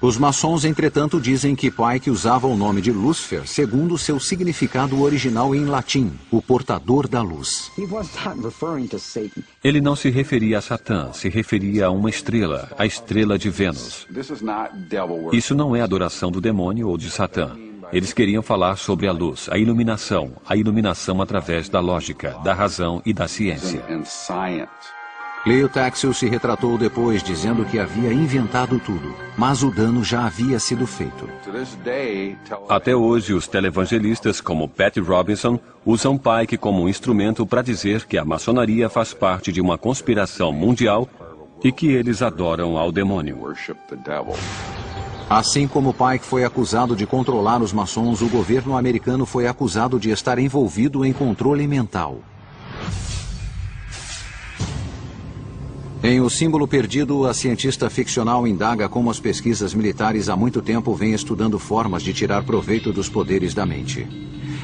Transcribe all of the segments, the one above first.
Os maçons, entretanto, dizem que Pike usava o nome de Lúcifer segundo seu significado original em latim, o portador da luz. Ele não se referia a Satã, se referia a uma estrela, a estrela de Vênus. Isso não é adoração do demônio ou de Satã. Eles queriam falar sobre a luz, a iluminação através da lógica, da razão e da ciência. Leo Taxil se retratou depois, dizendo que havia inventado tudo, mas o dano já havia sido feito. Até hoje, os televangelistas como Pat Robinson usam Pike como um instrumento para dizer que a maçonaria faz parte de uma conspiração mundial e que eles adoram ao demônio. Assim como Pike foi acusado de controlar os maçons, o governo americano foi acusado de estar envolvido em controle mental. Em O Símbolo Perdido, a cientista ficcional indaga como as pesquisas militares há muito tempo vêm estudando formas de tirar proveito dos poderes da mente.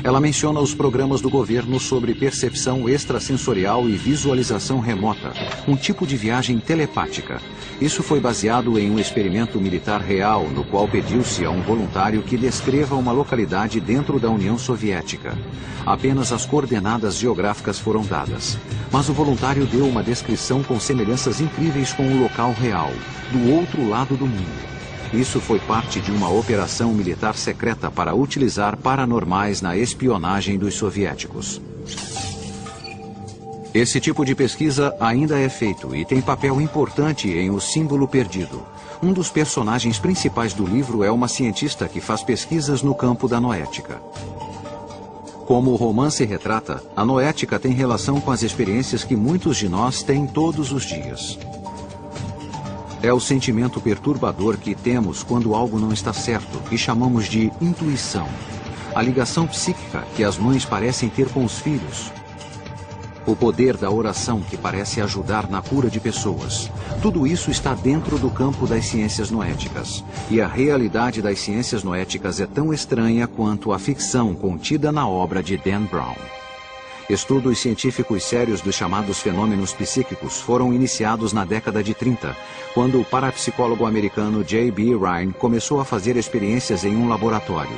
Ela menciona os programas do governo sobre percepção extrasensorial e visualização remota, um tipo de viagem telepática. Isso foi baseado em um experimento militar real, no qual pediu-se a um voluntário que descreva uma localidade dentro da União Soviética. Apenas as coordenadas geográficas foram dadas. Mas o voluntário deu uma descrição com semelhanças incríveis com o local real, do outro lado do mundo. Isso foi parte de uma operação militar secreta para utilizar paranormais na espionagem dos soviéticos. Esse tipo de pesquisa ainda é feito e tem papel importante em O Símbolo Perdido. Um dos personagens principais do livro é uma cientista que faz pesquisas no campo da noética. Como o romance retrata, a noética tem relação com as experiências que muitos de nós têm todos os dias. É o sentimento perturbador que temos quando algo não está certo, que chamamos de intuição. A ligação psíquica que as mães parecem ter com os filhos. O poder da oração que parece ajudar na cura de pessoas. Tudo isso está dentro do campo das ciências noéticas. E a realidade das ciências noéticas é tão estranha quanto a ficção contida na obra de Dan Brown. Estudos científicos sérios dos chamados fenômenos psíquicos foram iniciados na década de 30, quando o parapsicólogo americano J.B. Rhine começou a fazer experiências em um laboratório.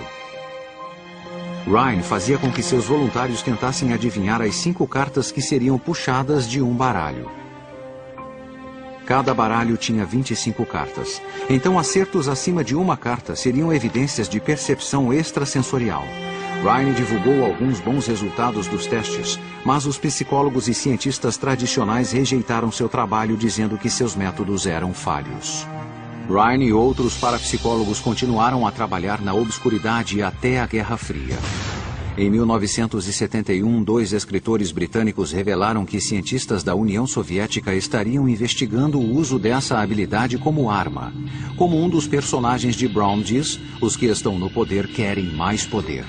Rhine fazia com que seus voluntários tentassem adivinhar as 5 cartas que seriam puxadas de um baralho. Cada baralho tinha 25 cartas. Então, acertos acima de uma carta seriam evidências de percepção extrasensorial. Rhine divulgou alguns bons resultados dos testes, mas os psicólogos e cientistas tradicionais rejeitaram seu trabalho, dizendo que seus métodos eram falhos. Rhine e outros parapsicólogos continuaram a trabalhar na obscuridade até a Guerra Fria. Em 1971, 2 escritores britânicos revelaram que cientistas da União Soviética estariam investigando o uso dessa habilidade como arma. Como um dos personagens de Brown diz, os que estão no poder querem mais poder.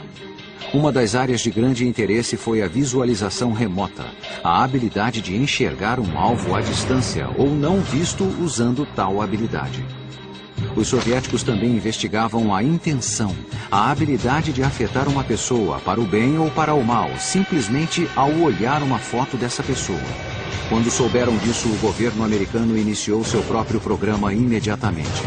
Uma das áreas de grande interesse foi a visualização remota, a habilidade de enxergar um alvo à distância ou não visto usando tal habilidade. Os soviéticos também investigavam a intenção, a habilidade de afetar uma pessoa para o bem ou para o mal, simplesmente ao olhar uma foto dessa pessoa. Quando souberam disso, o governo americano iniciou seu próprio programa imediatamente.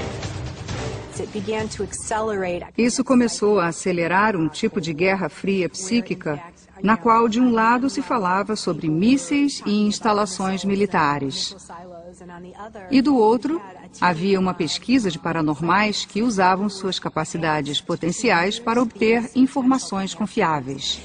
Isso começou a acelerar um tipo de guerra fria psíquica, na qual de um lado se falava sobre mísseis e instalações militares. E do outro, havia uma pesquisa de paranormais que usavam suas capacidades potenciais para obter informações confiáveis.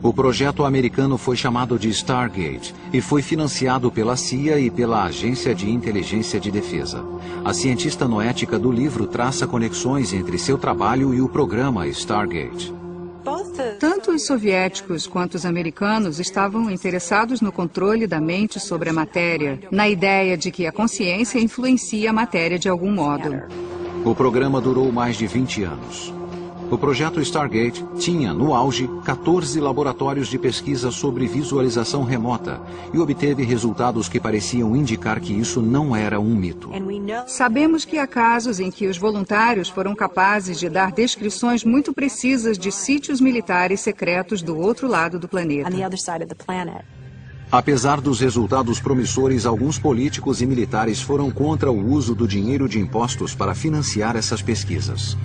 O projeto americano foi chamado de Stargate e foi financiado pela CIA e pela Agência de Inteligência de Defesa. A cientista noética do livro traça conexões entre seu trabalho e o programa Stargate. Tanto os soviéticos quanto os americanos estavam interessados no controle da mente sobre a matéria, na ideia de que a consciência influencia a matéria de algum modo. O programa durou mais de 20 anos. O projeto Stargate tinha, no auge, 14 laboratórios de pesquisa sobre visualização remota e obteve resultados que pareciam indicar que isso não era um mito. Sabemos que há casos em que os voluntários foram capazes de dar descrições muito precisas de sítios militares secretos do outro lado do planeta. Apesar dos resultados promissores, alguns políticos e militares foram contra o uso do dinheiro de impostos para financiar essas pesquisas.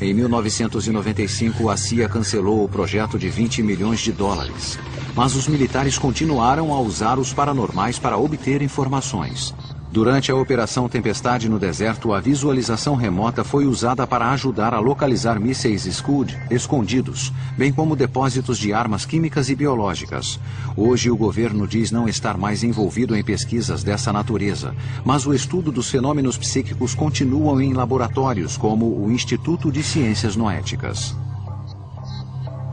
Em 1995, a CIA cancelou o projeto de 20 milhões de dólares. Mas os militares continuaram a usar os paranormais para obter informações. Durante a Operação Tempestade no deserto, a visualização remota foi usada para ajudar a localizar mísseis Scud escondidos, bem como depósitos de armas químicas e biológicas. Hoje o governo diz não estar mais envolvido em pesquisas dessa natureza, mas o estudo dos fenômenos psíquicos continua em laboratórios como o Instituto de Ciências Noéticas.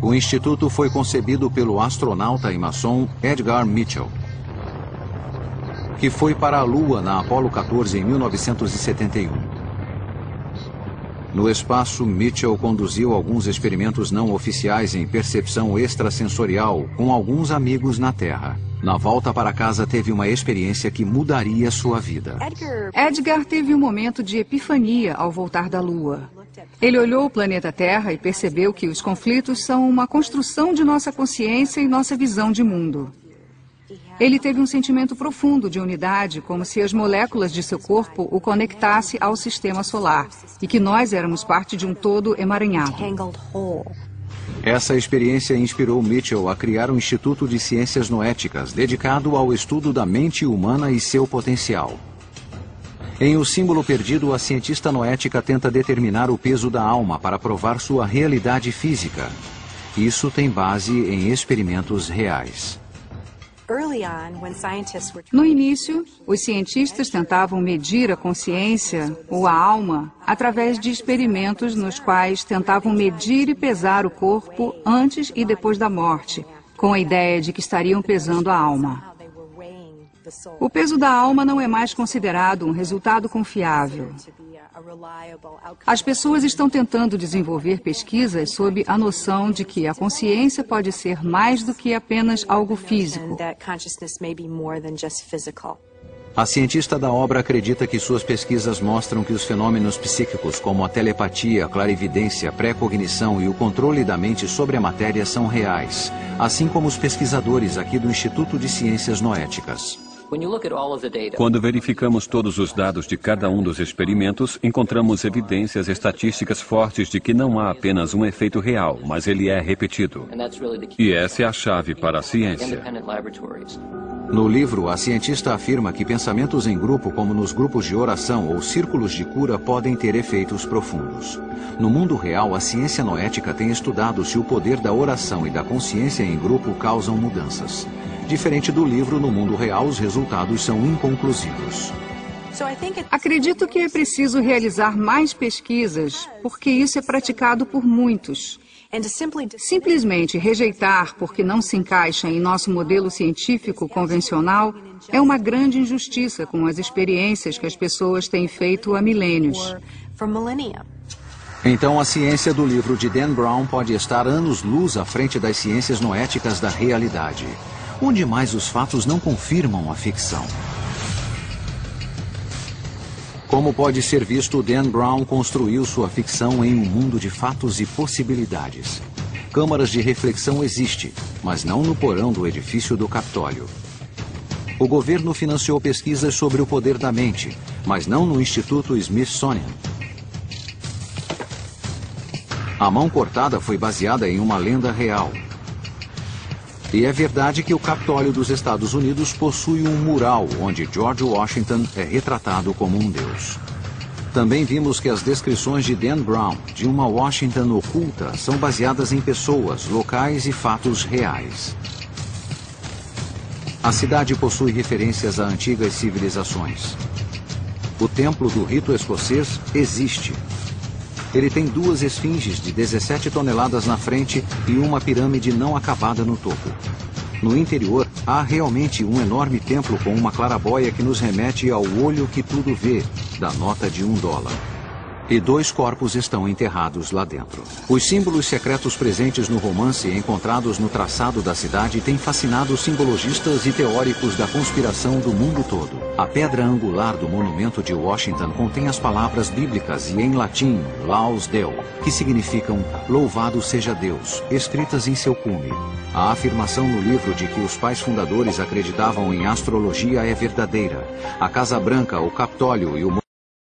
O instituto foi concebido pelo astronauta e maçom Edgar Mitchell, que foi para a Lua na Apollo 14 em 1971. No espaço, Mitchell conduziu alguns experimentos não oficiais em percepção extrasensorial com alguns amigos na Terra. Na volta para casa, teve uma experiência que mudaria sua vida. Edgar teve um momento de epifania ao voltar da Lua. Ele olhou o planeta Terra e percebeu que os conflitos são uma construção de nossa consciência e nossa visão de mundo. Ele teve um sentimento profundo de unidade, como se as moléculas de seu corpo o conectasse ao sistema solar e que nós éramos parte de um todo emaranhado. Essa experiência inspirou Mitchell a criar um Instituto de Ciências Noéticas dedicado ao estudo da mente humana e seu potencial. Em O Símbolo Perdido, a cientista noética tenta determinar o peso da alma para provar sua realidade física. Isso tem base em experimentos reais. No início, os cientistas tentavam medir a consciência, ou a alma, através de experimentos nos quais tentavam medir e pesar o corpo antes e depois da morte, com a ideia de que estariam pesando a alma. O peso da alma não é mais considerado um resultado confiável. As pessoas estão tentando desenvolver pesquisas sob a noção de que a consciência pode ser mais do que apenas algo físico. A cientista da obra acredita que suas pesquisas mostram que os fenômenos psíquicos como a telepatia, a clarividência, a pré-cognição e o controle da mente sobre a matéria são reais, assim como os pesquisadores aqui do Instituto de Ciências Noéticas. Quando verificamos todos os dados de cada um dos experimentos, encontramos evidências estatísticas fortes de que não há apenas um efeito real, mas ele é repetido. E essa é a chave para a ciência. No livro, a cientista afirma que pensamentos em grupo, como nos grupos de oração ou círculos de cura, podem ter efeitos profundos. No mundo real, a ciência noética tem estudado se o poder da oração e da consciência em grupo causam mudanças. Diferente do livro, no mundo real, os resultados são inconclusivos. Acredito que é preciso realizar mais pesquisas, porque isso é praticado por muitos. Simplesmente rejeitar porque não se encaixa em nosso modelo científico convencional é uma grande injustiça com as experiências que as pessoas têm feito há milênios. Então a ciência do livro de Dan Brown pode estar anos-luz à frente das ciências noéticas da realidade. Onde mais os fatos não confirmam a ficção. Como pode ser visto, Dan Brown construiu sua ficção em um mundo de fatos e possibilidades. Câmaras de reflexão existem, mas não no porão do edifício do Capitólio. O governo financiou pesquisas sobre o poder da mente, mas não no Instituto Smithsonian. A mão cortada foi baseada em uma lenda real. E é verdade que o Capitólio dos Estados Unidos possui um mural onde George Washington é retratado como um deus. Também vimos que as descrições de Dan Brown de uma Washington oculta são baseadas em pessoas, locais e fatos reais. A cidade possui referências a antigas civilizações. O templo do rito escocês existe. Ele tem 2 esfinges de 17 toneladas na frente e uma pirâmide não acabada no topo. No interior, há realmente um enorme templo com uma clarabóia que nos remete ao olho que tudo vê, da nota de $1. e 2 corpos estão enterrados lá dentro. Os símbolos secretos presentes no romance e encontrados no traçado da cidade têm fascinado simbologistas e teóricos da conspiração do mundo todo. A pedra angular do monumento de Washington contém as palavras bíblicas e em latim, Laus Deo, que significam Louvado seja Deus, escritas em seu cume. A afirmação no livro de que os pais fundadores acreditavam em astrologia é verdadeira. A Casa Branca, o Capitólio e o